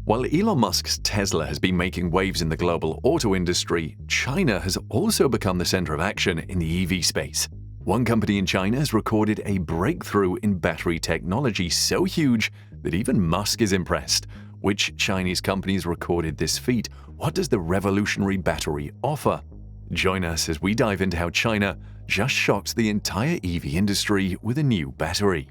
While Elon Musk's Tesla has been making waves in the global auto industry, China has also become the center of action in the EV space. One company in China has recorded a breakthrough in battery technology so huge that even Musk is impressed. Which Chinese companies recorded this feat? What does the revolutionary battery offer? Join us as we dive into how China just shocks the entire EV industry with a new battery.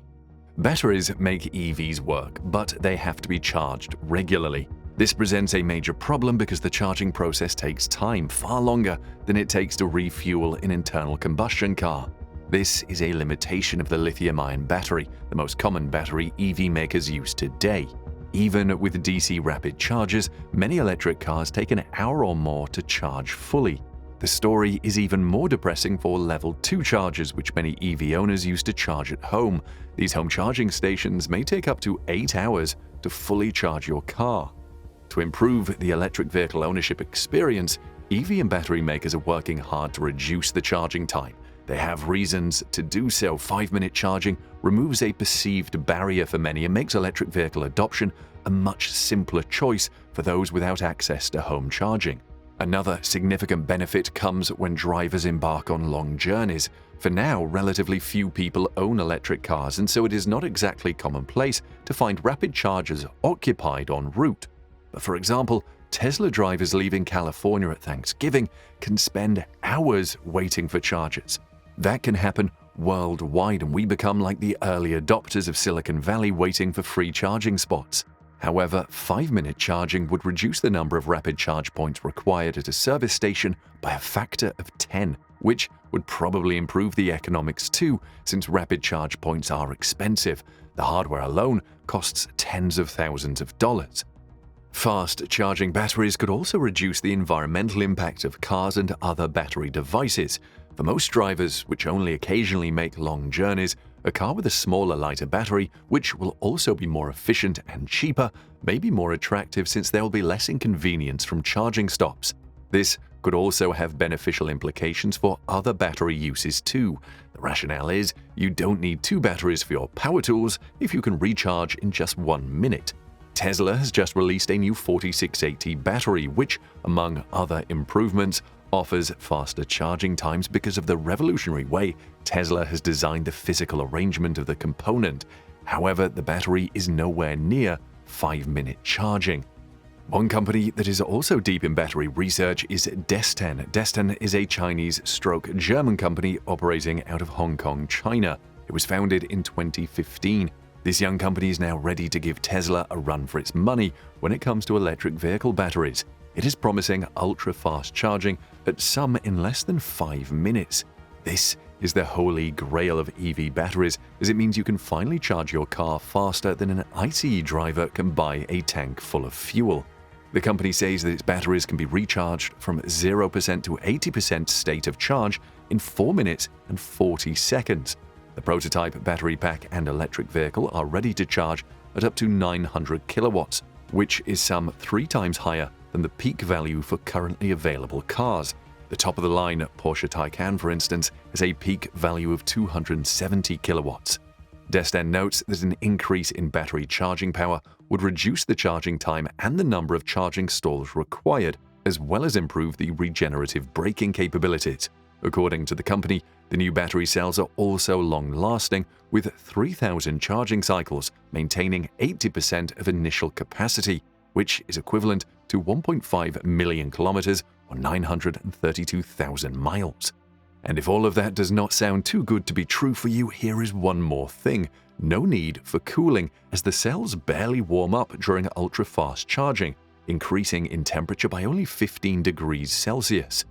Batteries make EVs work, but they have to be charged regularly. This presents a major problem because the charging process takes time, far longer than it takes to refuel an internal combustion car. This is a limitation of the lithium-ion battery, the most common battery EV makers use today. Even with DC rapid chargers, many electric cars take an hour or more to charge fully. The story is even more depressing for Level 2 chargers, which many EV owners use to charge at home. These home charging stations may take up to 8 hours to fully charge your car. To improve the electric vehicle ownership experience, EV and battery makers are working hard to reduce the charging time. They have reasons to do so. 5-minute charging removes a perceived barrier for many and makes electric vehicle adoption a much simpler choice for those without access to home charging. Another significant benefit comes when drivers embark on long journeys. For now, relatively few people own electric cars, and so it is not exactly commonplace to find rapid chargers occupied en route. But for example, Tesla drivers leaving California at Thanksgiving can spend hours waiting for chargers. That can happen worldwide, and we become like the early adopters of Silicon Valley waiting for free charging spots. However, 5-minute charging would reduce the number of rapid charge points required at a service station by a factor of 10, which would probably improve the economics too, since rapid charge points are expensive. The hardware alone costs tens of thousands of dollars. Fast charging batteries could also reduce the environmental impact of cars and other battery devices. For most drivers, which only occasionally make long journeys, a car with a smaller, lighter battery, which will also be more efficient and cheaper, may be more attractive since there will be less inconvenience from charging stops. This could also have beneficial implications for other battery uses too. The rationale is you don't need 2 batteries for your power tools if you can recharge in just 1 minute. Tesla has just released a new 4680 battery, which, among other improvements, offers faster charging times because of the revolutionary way Tesla has designed the physical arrangement of the component. However, the battery is nowhere near 5-minute charging. One company that is also deep in battery research is Desten. Desten is a Chinese-German company operating out of Hong Kong, China. It was founded in 2015. This young company is now ready to give Tesla a run for its money when it comes to electric vehicle batteries. It is promising ultra-fast charging at some in less than 5 minutes. This is the holy grail of EV batteries, as it means you can finally charge your car faster than an ICE driver can buy a tank full of fuel. The company says that its batteries can be recharged from 0% to 80% state of charge in 4 minutes and 40 seconds. The prototype battery pack and electric vehicle are ready to charge at up to 900 kilowatts, which is some 3 times higher than the peak value for currently available cars. The top-of-the-line Porsche Taycan, for instance, has a peak value of 270 kilowatts. Desten notes that an increase in battery charging power would reduce the charging time and the number of charging stalls required, as well as improve the regenerative braking capabilities. According to the company, the new battery cells are also long-lasting, with 3,000 charging cycles, maintaining 80% of initial capacity, which is equivalent to 1.5 million kilometers or 932,000 miles. And if all of that does not sound too good to be true for you, here is one more thing. No need for cooling, as the cells barely warm up during ultra-fast charging, increasing in temperature by only 15 degrees Celsius.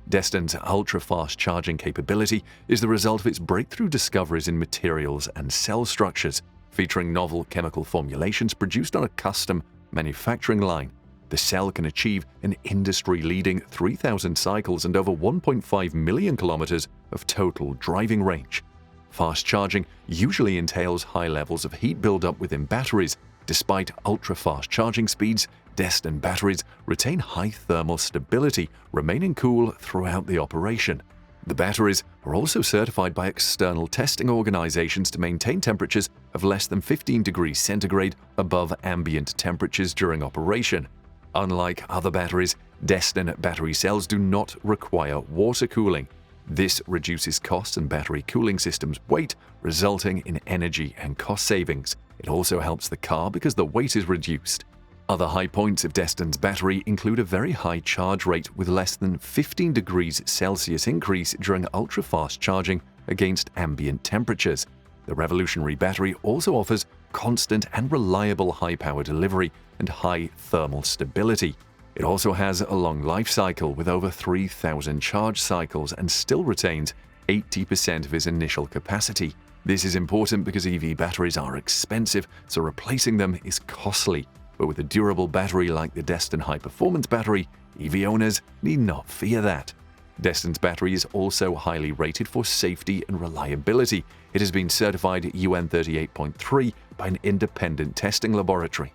Desten's ultra-fast charging capability is the result of its breakthrough discoveries in materials and cell structures, featuring novel chemical formulations produced on a custom manufacturing line. The cell can achieve an industry-leading 3,000 cycles and over 1.5 million kilometers of total driving range. Fast charging usually entails high levels of heat buildup within batteries. Despite ultra-fast charging speeds, Desten batteries retain high thermal stability, remaining cool throughout the operation. The batteries are also certified by external testing organizations to maintain temperatures of less than 15 degrees centigrade above ambient temperatures during operation. Unlike other batteries, Destin battery cells do not require water cooling. This reduces costs and battery cooling systems' weight, resulting in energy and cost savings. It also helps the car because the weight is reduced. Other high points of Destin's battery include a very high charge rate with less than 15 degrees Celsius increase during ultra-fast charging against ambient temperatures. The revolutionary battery also offers constant and reliable high-power delivery and high thermal stability. It also has a long life cycle with over 3,000 charge cycles and still retains 80% of its initial capacity. This is important because EV batteries are expensive, so replacing them is costly. But with a durable battery like the Destin high-performance battery, EV owners need not fear that. Destin's battery is also highly rated for safety and reliability. It has been certified UN 38.3 by an independent testing laboratory.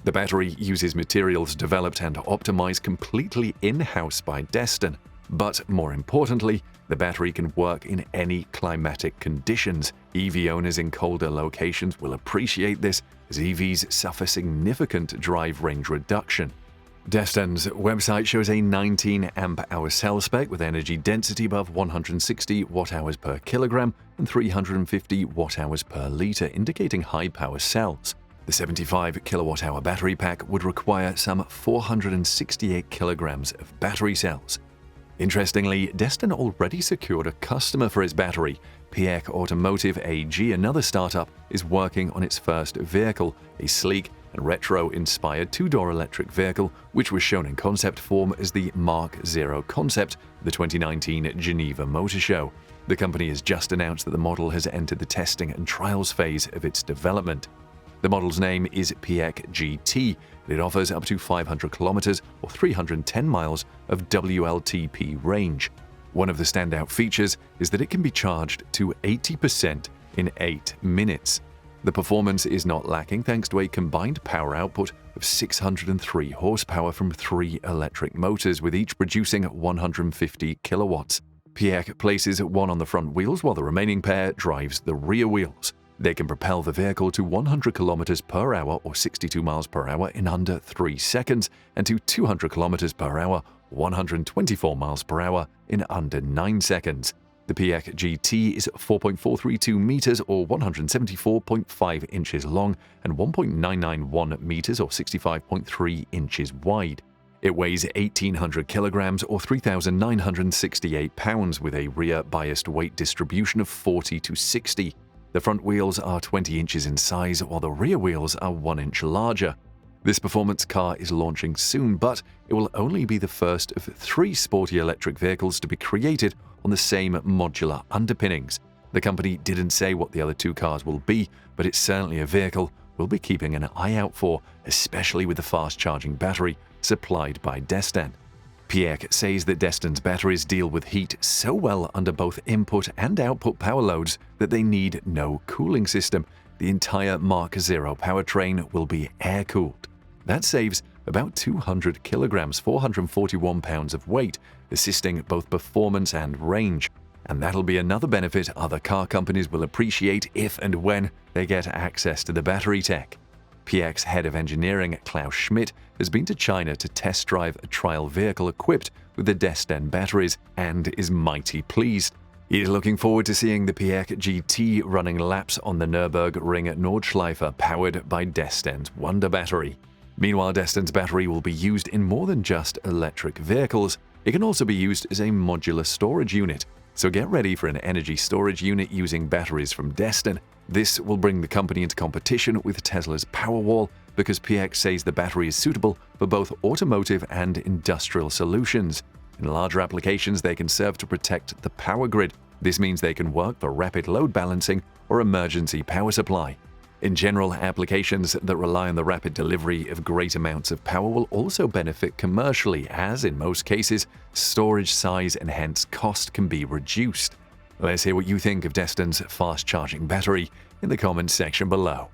The battery uses materials developed and optimized completely in-house by Destin. But more importantly, the battery can work in any climatic conditions. EV owners in colder locations will appreciate this, as EVs suffer significant drive range reduction. Destin's website shows a 19 amp-hour cell spec with energy density above 160 watt-hours per kilogram and 350 watt-hours per liter, indicating high-power cells. The 75 kilowatt-hour battery pack would require some 468 kilograms of battery cells. Interestingly, Destin already secured a customer for its battery. PEC Automotive AG, another startup, is working on its first vehicle, a sleek and retro-inspired two-door electric vehicle, which was shown in concept form as the Mark Zero concept at the 2019 Geneva Motor Show. The company has just announced that the model has entered the testing and trials phase of its development. The model's name is PEC GT, and it offers up to 500 kilometers or 310 miles of WLTP range. One of the standout features is that it can be charged to 80% in 8 minutes. The performance is not lacking thanks to a combined power output of 603 horsepower from 3 electric motors, with each producing 150 kilowatts. PEC places one on the front wheels while the remaining pair drives the rear wheels. They can propel the vehicle to 100 km per hour or 62 miles per hour in under 3 seconds and to 200 km per hour, 124 miles per hour in under 9 seconds. The PEC GT is 4.432 meters or 174.5 inches long and 1.991 meters or 65.3 inches wide. It weighs 1,800 kilograms or 3,968 pounds with a rear biased weight distribution of 40 to 60. The front wheels are 20 inches in size, while the rear wheels are 1 inch larger. This performance car is launching soon, but it will only be the first of 3 sporty electric vehicles to be created on the same modular underpinnings. The company didn't say what the other 2 cars will be, but it's certainly a vehicle we'll be keeping an eye out for, especially with the fast-charging battery supplied by Destin. PEC says that Destin's batteries deal with heat so well under both input and output power loads that they need no cooling system. The entire Mark Zero powertrain will be air-cooled. That saves about 200 kilograms, 441 pounds of weight, assisting both performance and range. And that'll be another benefit other car companies will appreciate if and when they get access to the battery tech. PEC's head of engineering, Klaus Schmidt, has been to China to test drive a trial vehicle equipped with the Destin batteries and is mighty pleased. He is looking forward to seeing the PEC GT running laps on the Nürburgring Nordschleife powered by Destin's Wonder battery. Meanwhile, Destin's battery will be used in more than just electric vehicles. It can also be used as a modular storage unit. So get ready for an energy storage unit using batteries from Destin. This will bring the company into competition with Tesla's Powerwall because PEC says the battery is suitable for both automotive and industrial solutions. In larger applications, they can serve to protect the power grid. This means they can work for rapid load balancing or emergency power supply. In general, applications that rely on the rapid delivery of great amounts of power will also benefit commercially, as in most cases, storage size and hence cost can be reduced. Let's hear what you think of Destin's fast-charging battery in the comments section below.